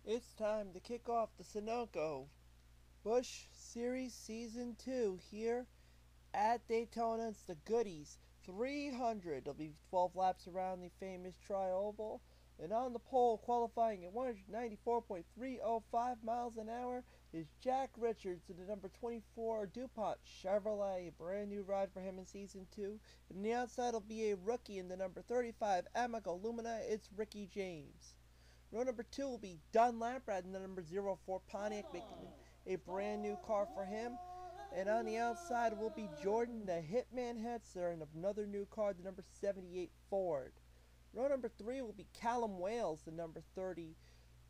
It's time to kick off the Sunoco Busch Series Season 2 here at Daytona. It's the Goodies 300. There'll be 12 laps around the famous Tri-Oval. And on the pole, qualifying at 194.305 miles an hour, is Jack Richards in the number 24 DuPont Chevrolet. A brand new ride for him in Season 2. And on the outside will be a rookie in the number 35 Amico Lumina. It's Ricky James. Row number 2 will be Dunlap riding the number 04 Pontiac, making a brand new car for him. And on the outside will be Jordan, the Hitman Hetzer, and another new car, the number 78 Ford. Row number 3 will be Callum Wales, the number 30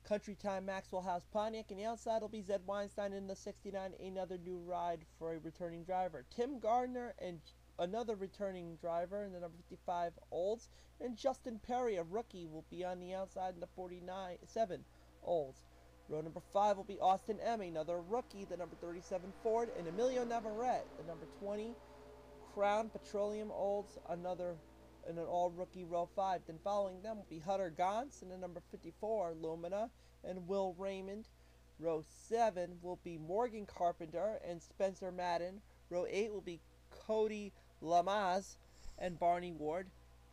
Country Time Maxwell House Pontiac. And the outside will be Zed Weinstein in the 69, another new ride for a returning driver. Tim Gardner and another returning driver in the number 55 Olds, and Justin Perry, a rookie, will be on the outside in the 47 Olds. Row number 5 will be Austin M, another rookie, the number 37 Ford, and Emilio Navarrete, the number 20 Crown Petroleum Olds, another in an all-rookie row 5. Then following them will be Hutter Gantz in the number 54 Lumina, and Will Raymond. Row 7 will be Morgan Carpenter and Spencer Madden. Row 8 will be Cody Lamaz and Barney Ward.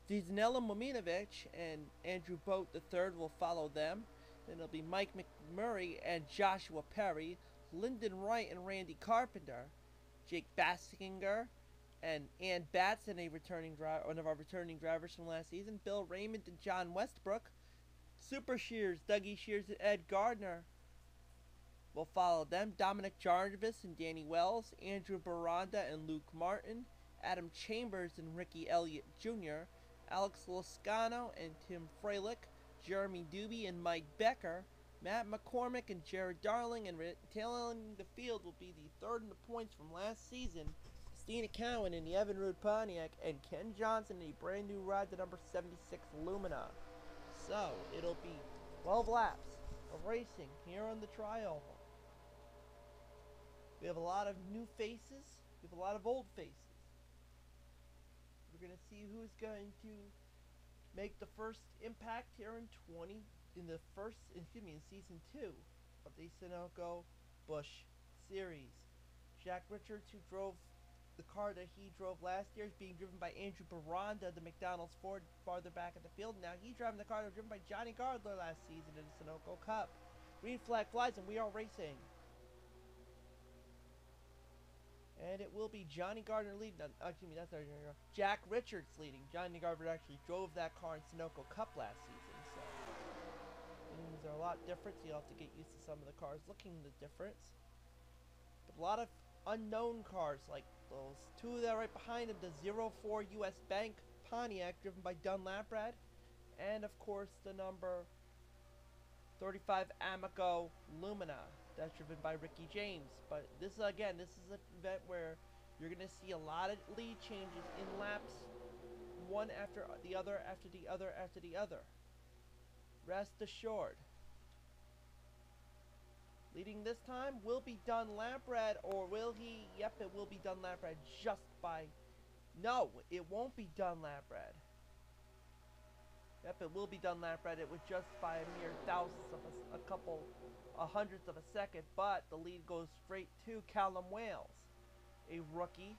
Zdenela MUMINOVIC and Andrew Boat III will follow them. Then it'll be Mike McMurray and Joshua Perry, Lyndon Wright and Randy Carpenter, Jake Bassinger and Ann Batson, one of our returning drivers from last season, Bill Raymond and John Westbrook, Super Shears, Dougie Shears and Ed Gardner will follow them. Dominic Jarvis and Danny Wells, Andrew Baranda and Luke Martin, Adam Chambers and Ricky Elliott Jr., Alex Lascano and Tim Freilich, Jeremy DUBE and Mike Becker, Matt McCormick and Jared Darling, and tailing the field will be the third in the points from last season, Christina Cowan in the Evinrude Pontiac, and Ken Johnson in a brand new ride, the number 76 Lumina. So, it'll be 12 laps of racing here on the Tri-Oval. We have a lot of new faces. We have a lot of old faces. We're going to see who's going to make the first impact here in season 2 of the Sunoco Busch Series. Jack Richards, who drove the car that he drove last year, is being driven by Andrew Baranda, the McDonald's Ford, farther back at the field. Now he's driving the car that was driven by Johnny Gardler last season in the Sunoco Cup. Green flag flies and we are racing. And it will be Johnny Gardner leading. Excuse me, that's not Jack Richards leading. Johnny Gardner actually drove that car in Sunoco Cup last season, so things are a lot different. So you'll have to get used to some of the cars looking the difference. But a lot of unknown cars, like those two that are right behind him, the 04 US Bank Pontiac driven by Dunlap Brad, and of course the number 35 Amico Lumina that's driven by Ricky James. But this is an event where you're going to see a lot of lead changes in laps, one after the other, after the other, after the other. Rest assured. Leading this time will be Dunlap Brad, or will he? Yep, it will be Dunlap Brad just by... No, it won't be Dunlap Brad. Yep, it will be Dunlap Brad. It was just by a mere thousandth of a hundredth of a second, but the lead goes straight to Callum Wales, a rookie.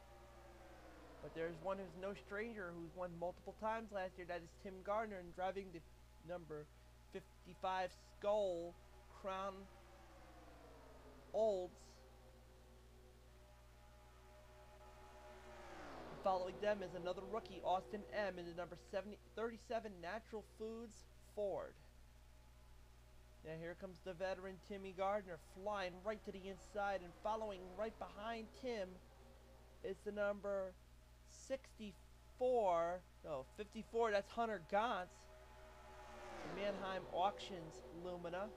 But there's one who's no stranger, who's won multiple times last year. That is Tim Gardner, and driving the number 55 Skull Crown Olds. Following them is another rookie, Austin M, in the number 37 Natural Foods Ford. Now here comes the veteran Timmy Gardner flying right to the inside, and following right behind Tim is the number 54, that's Hunter Gantz, the Mannheim Auctions Lumina.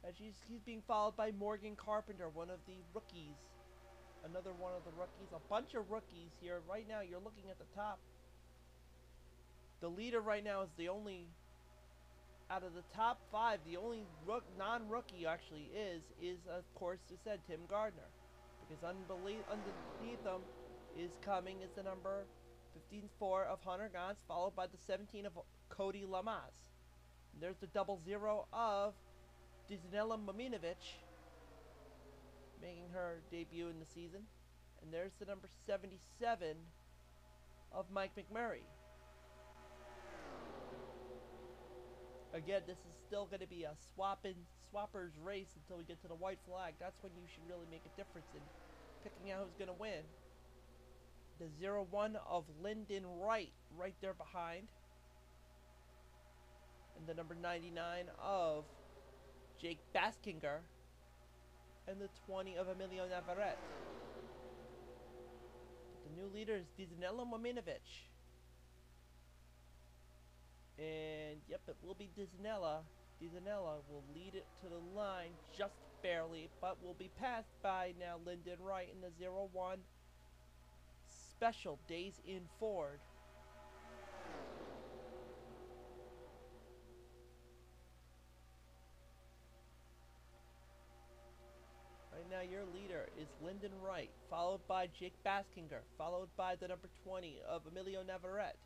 And he's being followed by Morgan Carpenter, one of the rookies. Another one of the rookies. A bunch of rookies here. Right now, you're looking at the top. The leader right now is the only... Out of the top 5, the only non-rookie actually is of course, as I said, Tim Gardner. Because underneath them is the number 15-4 of Hunter Gantz, followed by the 17 of Cody Lamaz. And there's the 00 of MUMINOVIC, making her debut in the season. And there's the number 77 of Mike McMurray. Again, this is still going to be a swapper's race until we get to the white flag. That's when you should really make a difference in picking out who's going to win. The 01 of Lyndon Wright right there behind. And the number 99 of Jake Baskinger. And the 20 of Emilio Navarrete. But the new leader is MUMINOVIC. And yep, it will be Disanella. Disanella will lead it to the line just barely, but will be passed by now Lyndon Wright in the 01 Special Days in Ford. Right now your leader is Lyndon Wright, followed by Jake Baskinger, followed by the number 20 of Emilio Navarrete.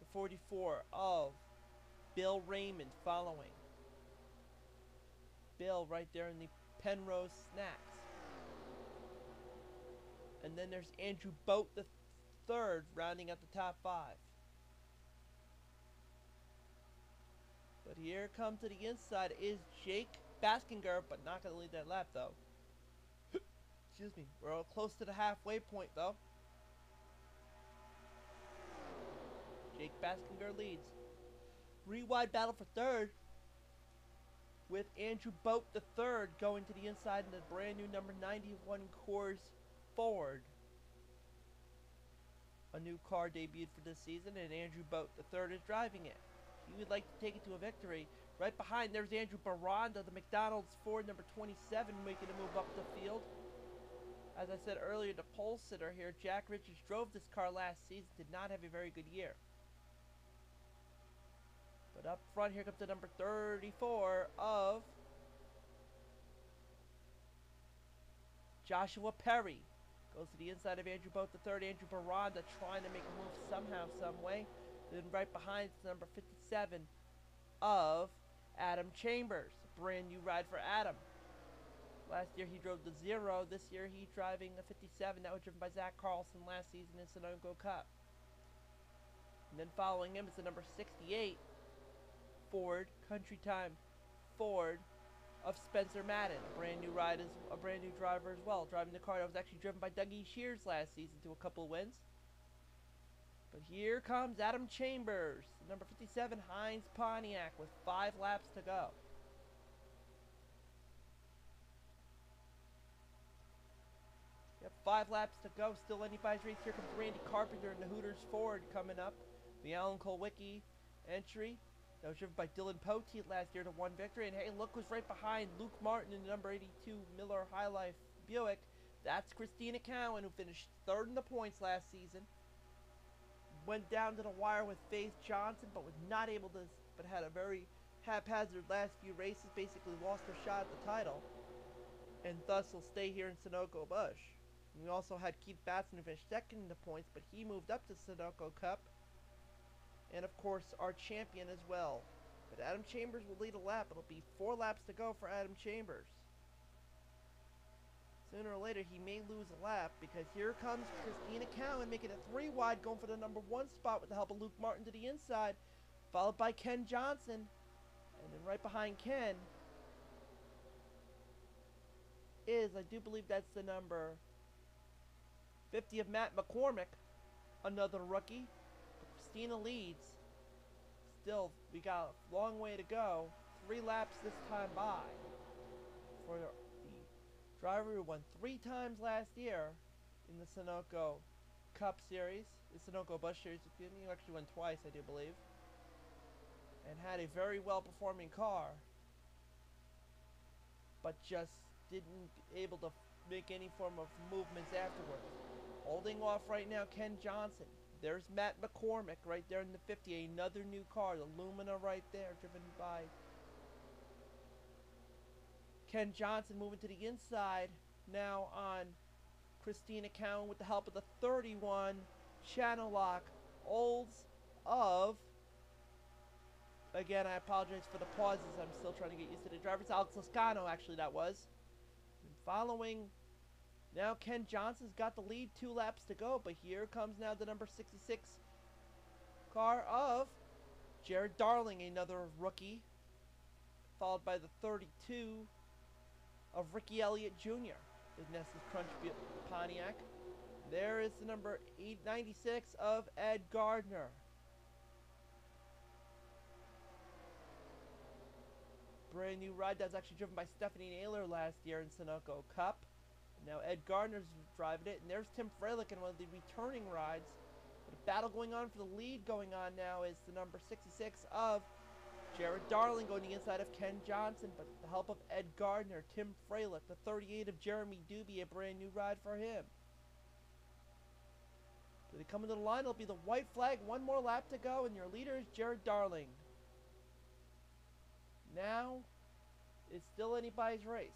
The 44 of Bill Raymond following. Bill right there in the Penrose Snacks. And then there's Andrew Boat the third rounding out the top 5. But here come to the inside is Jake Baskinger, but not going to lead that lap though. Excuse me. We're all close to the halfway point though. Jake Baskinger leads. 3-wide battle for third, with Andrew Boat the third going to the inside in the brand new number 91 Coors Ford. A new car debuted for this season, and Andrew Boat the third is driving it. He would like to take it to a victory. Right behind, there's Andrew Baranda, the McDonald's Ford number 27, making a move up the field. As I said earlier, the pole sitter here, Jack Richards, drove this car last season, did not have a very good year. But up front, here comes the number 34 of Joshua Perry. Goes to the inside of Andrew Boat the third. Andrew Baranda trying to make a move somehow, some way. Then right behind is number 57 of Adam Chambers. Brand new ride for Adam. Last year he drove the 0. This year he's driving a 57 that was driven by Zach Carlson last season in Sunoco Cup. And then following him is the number 68 Ford Country Time Ford of Spencer Madden. A brand new ride, as a brand new driver as well. Driving the car that was actually driven by Dougie Shears last season to a couple of wins. But here comes Adam Chambers, number 57 Heinz Pontiac with 5 laps to go. Yep, 5 laps to go. Still anybody's race. Here comes Randy Carpenter in the Hooters Ford coming up. The Alan Kulwicki entry that was driven by Dylan Poteet last year to 1 victory. And hey, look who's right behind Luke Martin in the number 82 Miller High Life Buick. That's Christina Cowan, who finished 3rd in the points last season. Went down to the wire with Faith Johnson, but was not able to, but had a very haphazard last few races. Basically lost her shot at the title, and thus will stay here in Sunoco Busch. And we also had Keith Batson, who finished 2nd in the points, but he moved up to Sunoco Cup. And of course, our champion as well. But Adam Chambers will lead a lap. It'll be 4 laps to go for Adam Chambers. Sooner or later, he may lose a lap, because here comes Christina Cowan making it 3 wide, going for the number 1 spot with the help of Luke Martin to the inside, followed by Ken Johnson. And then right behind Ken is, I do believe that's the number 50 of Matt McCormick, another rookie. Christina leads. Still, we got a long way to go. 3 laps this time by for the driver who won 3 times last year in the Sunoco Cup Series, the Sunoco Busch Series. He actually won twice, I do believe, and had a very well-performing car, but just didn't able to make any form of movements afterwards. Holding off right now, Ken Johnson. There's Matt McCormick right there in the 50, another new car, the Lumina right there, driven by Ken Johnson. Moving to the inside now on Christina Cowan with the help of the 31 Channel Lock Olds of Again, I apologize for the pauses. I'm still trying to get used to the drivers. Alex Lascano, actually, that was. And following, now Ken Johnson's got the lead. 2 laps to go. But here comes now the number 66 car of Jared Darling, another rookie. Followed by the 32 of Ricky Elliott Jr. with Ness's Crunch Pontiac. There is the number 896 of Ed Gardner. Brand new ride that was actually driven by Stephanie Naylor last year in Sunoco Cup. Now Ed Gardner's driving it, and there's Tim Freilich in one of the returning rides. But a battle going on for the lead going on now is the number 66 of Jared Darling going to the inside of Ken Johnson, but with the help of Ed Gardner, Tim Freilich, the 38 of Jeremy Dubie, a brand new ride for him. So they come into the line, it'll be the white flag, 1 more lap to go, and your leader is Jared Darling. Now, it's still anybody's race.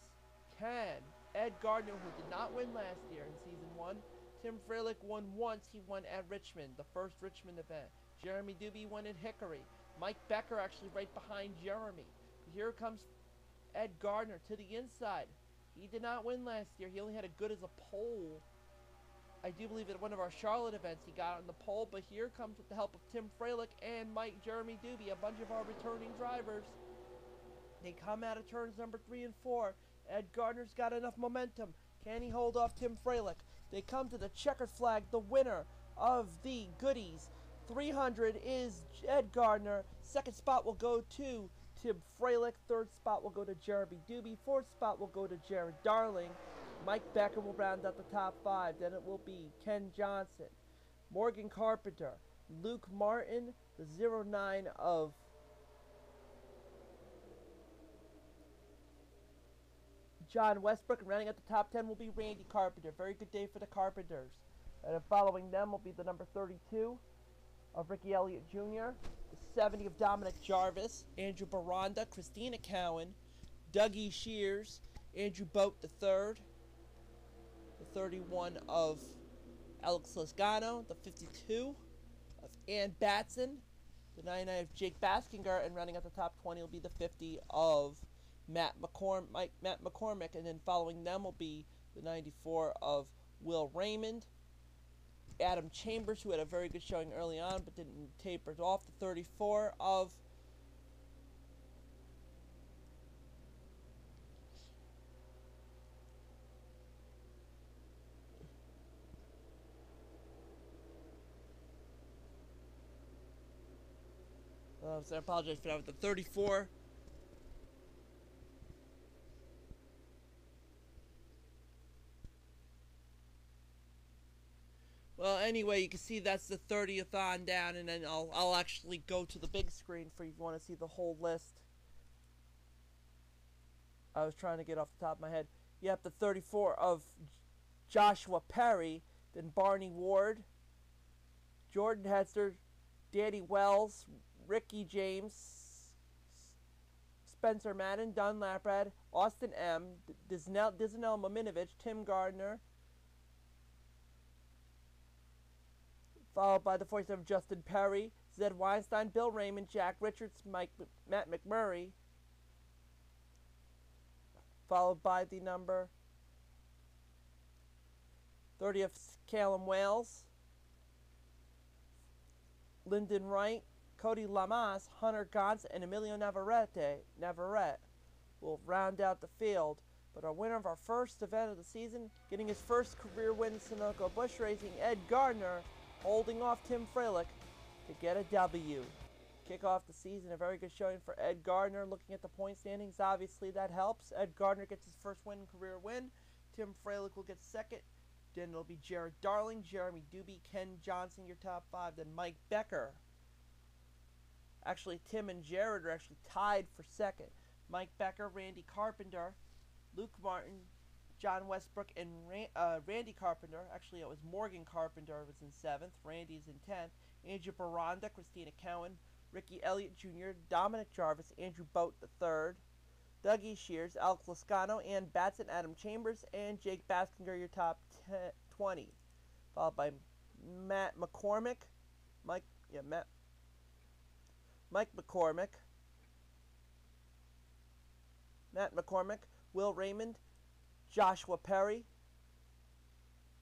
Can Ed Gardner, who did not win last year in Season 1, Tim Freilich won once, he won at Richmond, the first Richmond event. Jeremy Dubie won at Hickory. Mike Becker actually right behind Jeremy. Here comes Ed Gardner to the inside. He did not win last year. He only had a good as a pole. I do believe at one of our Charlotte events he got on the pole, but here comes with the help of Tim Freilich and Jeremy Dubie, a bunch of our returning drivers. They come out of turns number 3 and 4. Ed Gardner's got enough momentum. Can he hold off Tim Freilich? They come to the checkered flag. The winner of the Goodies 300 is Ed Gardner. Second spot will go to Tim Freilich. Third spot will go to Jeremy Dubie. Fourth spot will go to Jared Darling. Mike Becker will round out the top 5. Then it will be Ken Johnson, Morgan Carpenter, Luke Martin, the 09 of John Westbrook, and rounding out the top 10 will be Randy Carpenter. Very good day for the Carpenters. And following them will be the number 32 of Ricky Elliott Jr., the 70 of Dominic Jarvis, Andrew Baranda, Christina Cowan, Dougie Shears, Andrew Boat III, the 31 of Alex Lascano, the 52 of Ann Batson, the 99 of Jake Baskinger, and rounding out the top 20 will be the 50 of Matt McCormick, and then following them will be the 94 of Will Raymond, Adam Chambers, who had a very good showing early on but didn't taper off, the 34 of so I apologize for that, with the 34 well, anyway, you can see that's the 30th on down, and then I'll actually go to the big screen for you if you want to see the whole list. I was trying to get off the top of my head. Yep, the 34 of Joshua Perry, then Barney Ward, Jordan Hester, Danny Wells, Ricky James, Spencer Madden, Don Laprad, Austin M., Diznell Muminovich, Tim Gardner, followed by the 47 Justin Perry, Zed Weinstein, Bill Raymond, Jack Richards, Matt McMurray, followed by the number 30 of Callum Wales, Lyndon Wright, Cody Lamas, Hunter Gantz, and Emilio Navarrete will round out the field. But our winner of our first event of the season, getting his first career win in Sunoco Busch Racing, Ed Gardner, holding off Tim Freilich to get a W. Kick off the season, a very good showing for Ed Gardner. Looking at the point standings, obviously that helps. Ed Gardner gets his first career win. Tim Freilich will get second. Then it'll be Jared Darling, Jeremy Dubie, Ken Johnson, your top 5. Then Mike Becker. Actually, Tim and Jared are actually tied for second. Mike Becker, Randy Carpenter, Luke Martin, John Westbrook, and Randy Carpenter. Actually, it was Morgan Carpenter was in 7th. Randy's in 10th. Andrew Baranda, Christina Cowan, Ricky Elliott Jr., Dominic Jarvis, Andrew Boat III, Dougie Shears, Alex Lascano, Ann Batson, Adam Chambers, and Jake Baskinger, your top 20. Followed by Matt McCormick, Mike McCormick, Matt McCormick, Will Raymond, Joshua Perry,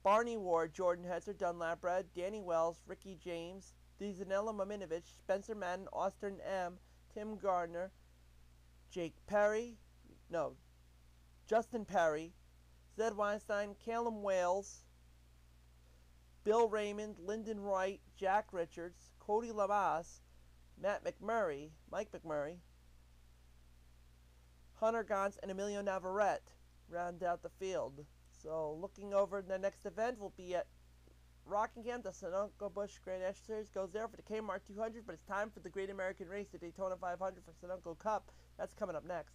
Barney Ward, Jordan Hetzer, Dunlap Red, Danny Wells, Ricky James, Dzanella MUMINOVIC, Spencer Madden, Austin M., Tim Gardner, Justin Perry, Zed Weinstein, Callum Wales, Bill Raymond, Lyndon Wright, Jack Richards, Cody Lamas, Mike McMurray, Hunter Gons, and Emilio Navarrete round out the field. So looking over the next event will be at Rockingham. The Sunoco Busch GN Series goes there for the Kmart 200, but it's time for the Great American Race, the Daytona 500 for Sunoco Cup. That's coming up next.